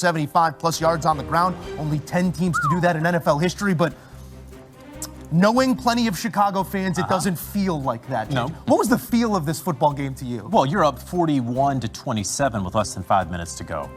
275-plus yards on the ground. Only 10 teams to do that in NFL history, but knowing plenty of Chicago fans, it doesn't feel like that. No. What was the feel of this football game to you? Well, you're up 41-27 with less than 5 minutes to go.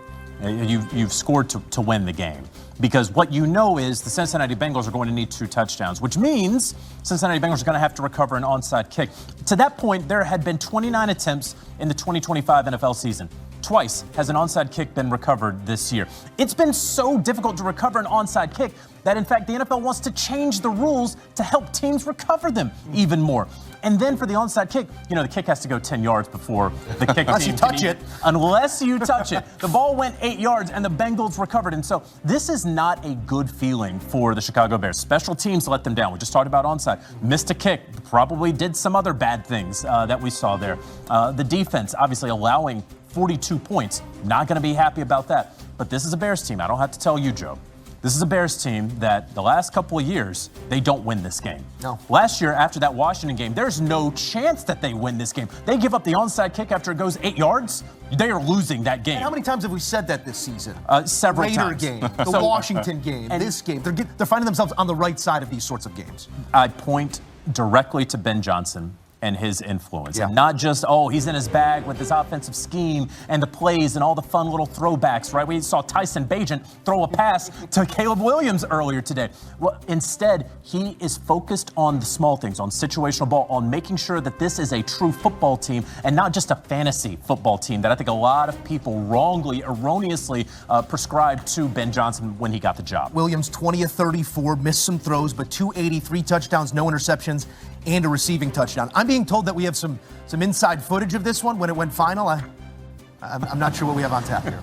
You've scored to win the game. Because what you know is the Cincinnati Bengals are going to need 2 touchdowns, which means Cincinnati Bengals are going to have to recover an onside kick. To that point, there had been 29 attempts in the 2025 NFL season. Twice has an onside kick been recovered this year. It's been so difficult to recover an onside kick that, in fact, the NFL wants to change the rules to help teams recover them even more. And then for the onside kick, the kick has to go 10 yards before the kick. Unless you touch it. Unless you touch it. The ball went 8 yards and the Bengals recovered. And so this is not a good feeling for the Chicago Bears. Special teams let them down. We just talked about onside. Missed a kick. Probably did some other bad things that we saw there. The defense obviously allowing 42 points. Not going to be happy about that. But this is a Bears team. I don't have to tell you, Joe. This is a Bears team that the last couple of years, they don't win this game. No. Last year, after that Washington game, there's no chance that they win this game. They give up the onside kick after it goes 8 yards. They are losing that game. And how many times have we said that this season? Several Raider times. game, the Washington game, this game. They're finding themselves on the right side of these sorts of games. I point directly to Ben Johnson and his influence. Yeah. And not just, he's in his bag with his offensive scheme and the plays and all the fun little throwbacks, right? We saw Tyson Bagent throw a pass to Caleb Williams earlier today. Well, instead, he is focused on the small things, on situational ball, on making sure that this is a true football team and not just a fantasy football team that I think a lot of people wrongly, erroneously prescribed to Ben Johnson when he got the job. Williams, 20 of 34, missed some throws, but 283 touchdowns, no interceptions, and a receiving touchdown. I'm being told that we have some inside footage of this one when it went final. I'm not sure what we have on tap here.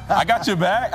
I got your back.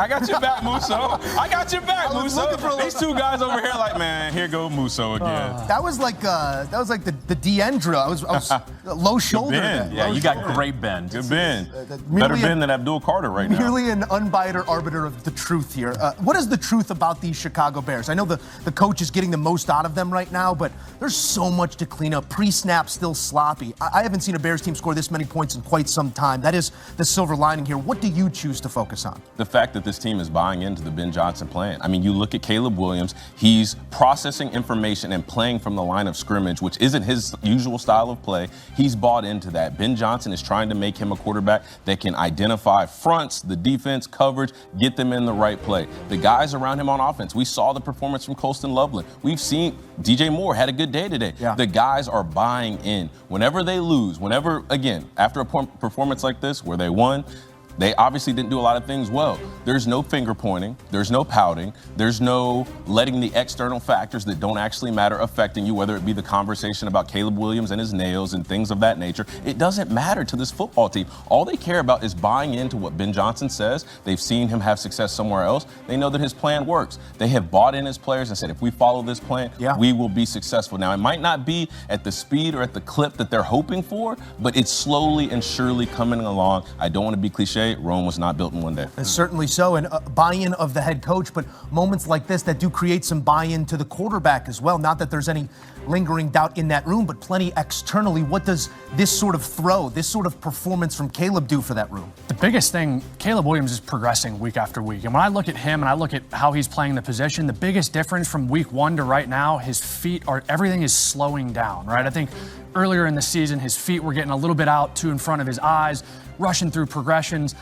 Musso. I got your back, Musso. These 2 guys over here like, man, here go Musso again. That was like the D'Andra. I was low shoulder. Yeah, you got great bend. Good bend. Better bend than Abdul Carter right now. Merely an unbiased arbiter of the truth here. What is the truth about these Chicago Bears? I know the coach is getting the most out of them right now, but there's so much to clean up. Pre-snap still sloppy. I haven't seen a Bears team score this many points in quite some time. That is the silver lining here. What do you choose to focus on? The fact that this team is buying into the Ben Johnson plan. I mean, you look at Caleb Williams, he's processing information and playing from the line of scrimmage, which isn't his usual style of play. He's bought into that. Ben Johnson is trying to make him a quarterback that can identify fronts, the defense, coverage, get them in the right play. The guys around him on offense, we saw the performance from Colston Loveland. We've seen DJ Moore had a good day today. Yeah. The guys are buying in. Whenever they lose, again, after a performance like this where they won, they obviously didn't do a lot of things well. There's no finger pointing. There's no pouting. There's no letting the external factors that don't actually matter affecting you, whether it be the conversation about Caleb Williams and his nails and things of that nature. It doesn't matter to this football team. All they care about is buying into what Ben Johnson says. They've seen him have success somewhere else. They know that his plan works. They have bought in his players and said, if we follow this plan, we will be successful. Now, it might not be at the speed or at the clip that they're hoping for, but it's slowly and surely coming along. I don't want to be cliche. Rome was not built in one day. Certainly so, and buy-in of the head coach, but moments like this that do create some buy-in to the quarterback as well. Not that there's any lingering doubt in that room, but plenty externally. What does this sort of performance from Caleb do for that room? The biggest thing, Caleb Williams is progressing week after week. And when I look at him and I look at how he's playing the position, the biggest difference from week 1 to right now, his feet everything is slowing down, right? I think earlier in the season, his feet were getting a little bit out too in front of his eyes, rushing through progressions.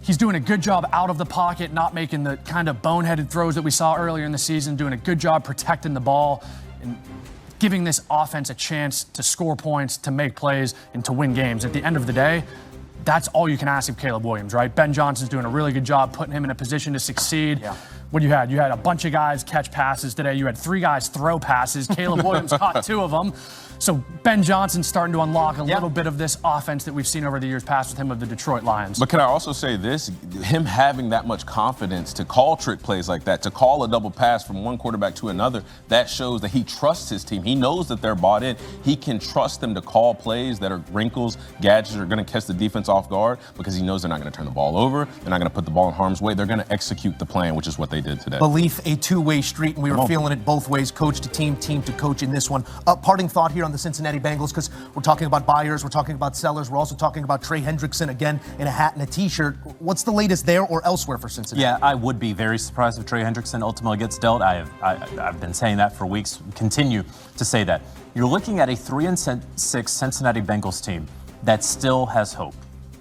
He's doing a good job out of the pocket, not making the kind of boneheaded throws that we saw earlier in the season, doing a good job protecting the ball and giving this offense a chance to score points, to make plays, and to win games. At the end of the day, that's all you can ask of Caleb Williams, right? Ben Johnson's doing a really good job putting him in a position to succeed. Yeah. What you had a bunch of guys catch passes today. You had 3 guys throw passes. Caleb Williams caught 2 of them. So Ben Johnson's starting to unlock a little bit of this offense that we've seen over the years past with him of the Detroit Lions. But can I also say this? Him having that much confidence to call trick plays like that, to call a double pass from one quarterback to another, that shows that he trusts his team. He knows that they're bought in. He can trust them to call plays that are wrinkles, gadgets, are going to catch the defense off guard because he knows they're not going to turn the ball over. They're not going to put the ball in harm's way. They're going to execute the plan, which is what they they did today. Belief, a two-way street, and we were feeling it both ways, coach to team, team to coach in this one. Parting thought here on the Cincinnati Bengals, because we're talking about buyers, we're talking about sellers, we're also talking about Trey Hendrickson again in a hat and a T-shirt. What's the latest there or elsewhere for Cincinnati? Yeah, I would be very surprised if Trey Hendrickson ultimately gets dealt. I've been saying that for weeks, continue to say that. You're looking at a 3-6 Cincinnati Bengals team that still has hope,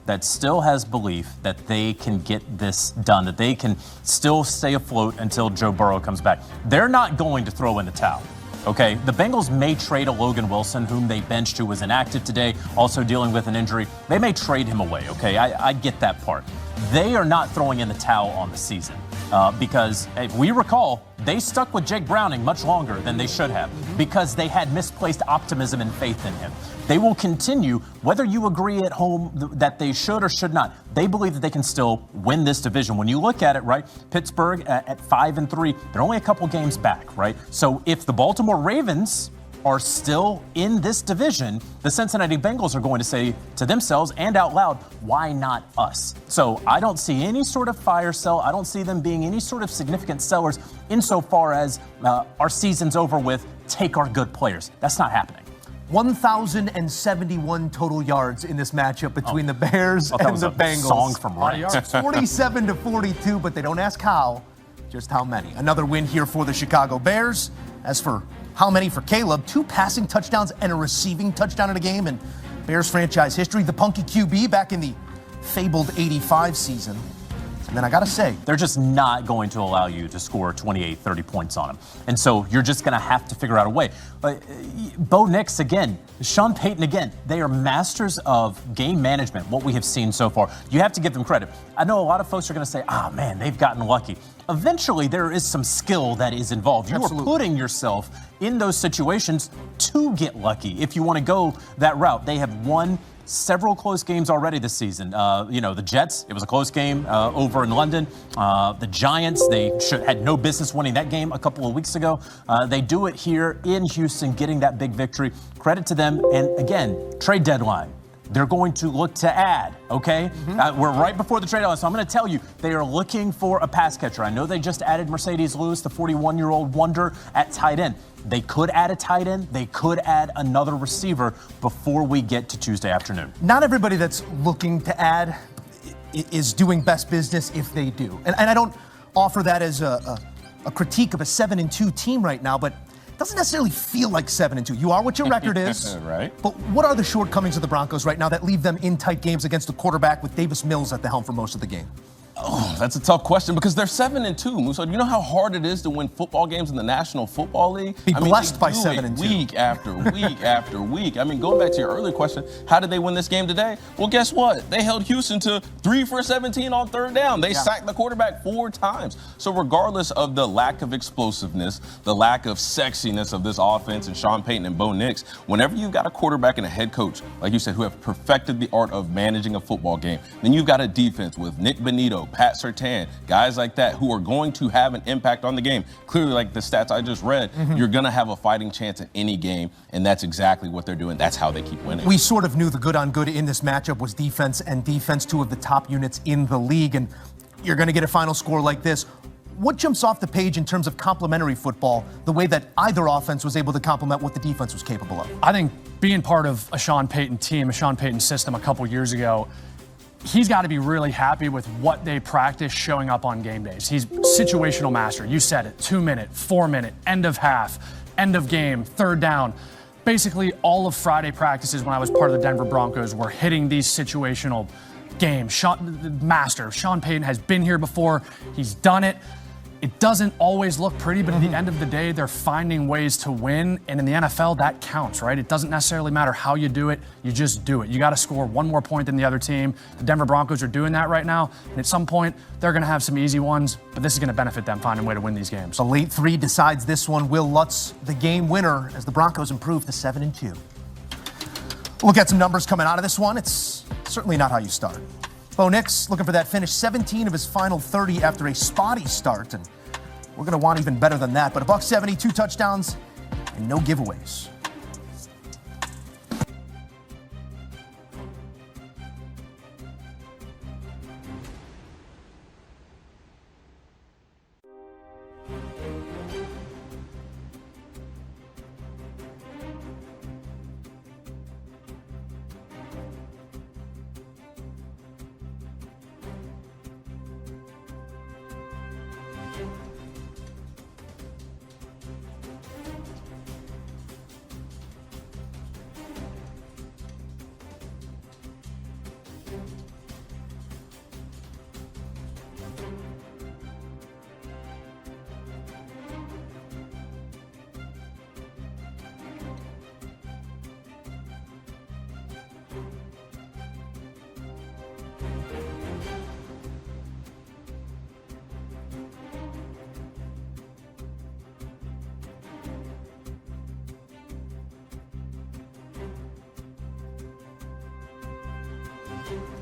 that still has belief that they can get this done, that they can still stay afloat until Joe Burrow comes back. They're not going to throw in the towel. Okay, the Bengals may trade a Logan Wilson, whom they benched, who was inactive today, also dealing with an injury. They may trade him away, okay? I get that part. They are not throwing in the towel on the season because, if we recall, they stuck with Jake Browning much longer than they should have because they had misplaced optimism and faith in him. They will continue, whether you agree at home that they should or should not. They believe that they can still win this division. When you look at it, right, Pittsburgh at 5-3, they're only a couple games back, right? So if the Baltimore Ravens are still in this division, the Cincinnati Bengals are going to say to themselves and out loud, why not us? So I don't see any sort of fire sale. I don't see them being any sort of significant sellers insofar as our season's over with, take our good players. That's not happening. 1,071 total yards in this matchup between the Bears and the Bengals. Song from Ryan. 47-42, but they don't ask how, just how many. Another win here for the Chicago Bears. As for how many for Caleb, 2 passing touchdowns and a receiving touchdown in a game in Bears franchise history. The punky QB back in the fabled 85 season. And then I got to say, they're just not going to allow you to score 28, 30 points on them. And so you're just going to have to figure out a way. Bo Nix again, Sean Payton again, they are masters of game management, what we have seen so far. You have to give them credit. I know a lot of folks are going to say, oh man, they've gotten lucky. Eventually, there is some skill that is involved. You are putting yourself in those situations to get lucky if you want to go that route. They have won several close games already this season. The Jets, it was a close game over in London. The Giants, they had no business winning that game a couple of weeks ago. They do it here in Houston, getting that big victory. Credit to them. And again, trade deadline. They're going to look to add, okay? We're right before the trade deadline, so I'm going to tell you, they are looking for a pass catcher. I know they just added Mercedes Lewis, the 41-year-old wonder at tight end. They could add a tight end. They could add another receiver before we get to Tuesday afternoon. Not everybody that's looking to add is doing best business if they do. And I don't offer that as a critique of a 7-2 team right now, but doesn't necessarily feel like 7-2. You are what your record is. Right. But what are the shortcomings of the Broncos right now that leave them in tight games against a quarterback with Davis Mills at the helm for most of the game? Oh, that's a tough question because they're 7-2. So you know how hard it is to win football games in the National Football League? Be blessed by 7-2. Week after week after week. I mean, going back to your earlier question, how did they win this game today? Well, guess what? They held Houston to 3 for 17 on third down. They sacked the quarterback 4 times. So regardless of the lack of explosiveness, the lack of sexiness of this offense and Sean Payton and Bo Nix, whenever you've got a quarterback and a head coach, like you said, who have perfected the art of managing a football game, then you've got a defense with Nick Bonito, Pat Surtain, guys like that who are going to have an impact on the game. Clearly, like the stats I just read, you're going to have a fighting chance in any game, and that's exactly what they're doing. That's how they keep winning. We sort of knew the good on good in this matchup was defense, and defense 2 of the top units in the league, and you're going to get a final score like this. What jumps off the page in terms of complementary football, the way that either offense was able to complement what the defense was capable of? I think being part of a Sean Payton team, a Sean Payton system a couple years ago, he's got to be really happy with what they practice showing up on game days. He's situational master. You said it, 2-minute, 4-minute, end of half, end of game, third down. Basically, all of Friday practices when I was part of the Denver Broncos were hitting these situational games. Sean Payton has been here before. He's done it. It doesn't always look pretty, but at the end of the day, they're finding ways to win. And in the NFL, that counts, right? It doesn't necessarily matter how you do it. You just do it. You got to score 1 more point than the other team. The Denver Broncos are doing that right now. And at some point, they're going to have some easy ones, but this is going to benefit them finding a way to win these games. The late 3 decides this one. Will Lutz, the game winner, as the Broncos improve to 7-2. Look at some numbers coming out of this one. It's certainly not how you start. Bo Nix looking for that finish, 17 of his final 30 after a spotty start, and we're going to want even better than that. But $170, 2 touchdowns, and no giveaways. you.